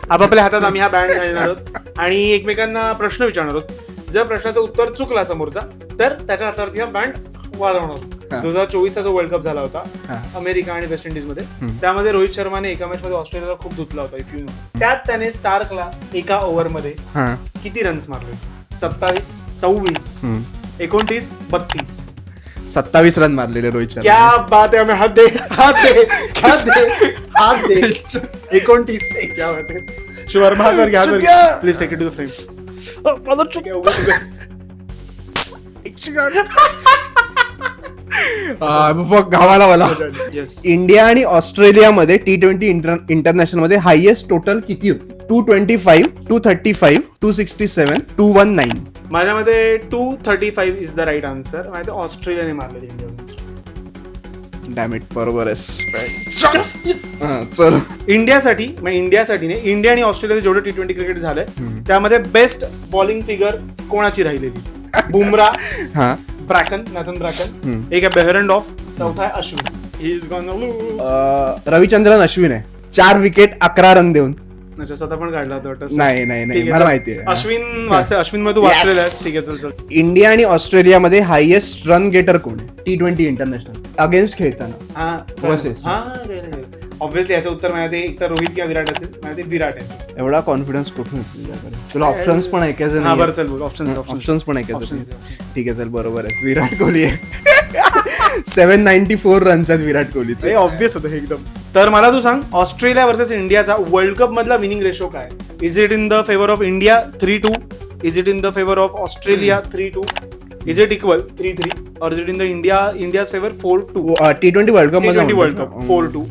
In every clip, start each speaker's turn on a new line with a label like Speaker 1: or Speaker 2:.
Speaker 1: आपापल्या हातात आम्ही हा बँड घालणार आहोत आणि एकमेकांना प्रश्न विचारणार आहोत. जर प्रश्नाचं उत्तर चुकला समोरचा तर त्याच्या हातावरती हा बँड वाजवणार आहोत. 2024चा जो वर्ल्ड कप झाला होता अमेरिका आणि वेस्ट इंडिज मध्ये, त्यामध्ये रोहित शर्माने एका मॅच मध्ये ऑस्ट्रेलियाला खूप धुतला होता इफ यू नो. त्यात त्याने स्टार्कला एका ओव्हरमध्ये किती रन्स मारले? 27, 26, 29, 32.
Speaker 2: 27 रन मारलेले रोहित शर्मा.
Speaker 1: क्या बात है. हात दे, हात दे, हात दे, हात दे. 29. क्या बात है. शुभारंभ हात वर घ्या. Please take it to the frame.
Speaker 2: गावाला मला.
Speaker 1: Yes.
Speaker 2: इंडिया आणि ऑस्ट्रेलियामध्ये T20 इंटरनॅशनल मध्ये हायएस्ट टोटल किती होती? 225, 235, 267, 219.
Speaker 1: माझ्यामध्ये 235 इज द राईट आन्सर. माझ्या ऑस्ट्रेलियाने मारले इंडिया.
Speaker 2: डॅम इट, बरोबर आहे. चल,
Speaker 1: इंडियासाठी नाही, इंडिया आणि ऑस्ट्रेलिया जेवढे T20 क्रिकेट झालंय त्यामध्ये बेस्ट बॉलिंग फिगर कोणाची राहिलेली? बुमरा, नॅथन ब्रॅकन, एक आहे बेहरनडॉफ, चौथा आहे Ashwin. He is gone
Speaker 2: Ravichandran Ashwin आहे. 4 विकेट 11 रन देऊन.
Speaker 1: स्वतः पण काढला होता वाटतं.
Speaker 2: नाही मला माहिती आहे.
Speaker 1: अश्विन मध्ये तू वाचलेला आहे. ठीक आहे, चल.
Speaker 2: इंडिया आणि ऑस्ट्रेलियामध्ये हायएस्ट रन गेटर कोण आहे T20 इंटरनॅशनल अगेन्स्ट खेळताना?
Speaker 1: ऑब्व्हियसली याचं उत्तर माझ्या ते एक तर रोहित किंवा विराट असेल. माझ्या ते विराट आहे.
Speaker 2: एवढा कॉन्फिडन्स कुठून तुझ्याकडे? तुला ऑप्शन्स पण ऐकायचं नाही?
Speaker 1: बरं, चल
Speaker 2: ऑप्शन्स पण ऐकायचं नाही. ठीक आहे, चल, बरोबर आहे. विराट कोहली आहे. 794 रन्स आहेत विराट कोहलीचे.
Speaker 1: ऑब्व्हियस होतं एकदम. तर मला तू सांग, ऑस्ट्रेलिया वर्सेस इंडियाचा वर्ल्ड कप मधला विनिंग रेशो काय? Is it in the favour of India 3-2? Is it in the favour of Australia 3-2? Is it equal 3-3? और is it in the India's favour 4-2?
Speaker 2: T20 world cup मध्ये
Speaker 1: 4-2.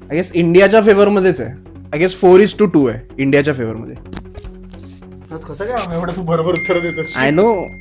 Speaker 2: I guess इंडियाच्या favour मध्येच आहे. I guess 4-2 आहे इंडियाच्या favour मध्ये.
Speaker 1: कसं काय एवढं तू बरोबर उत्तर देतोस?
Speaker 2: I know,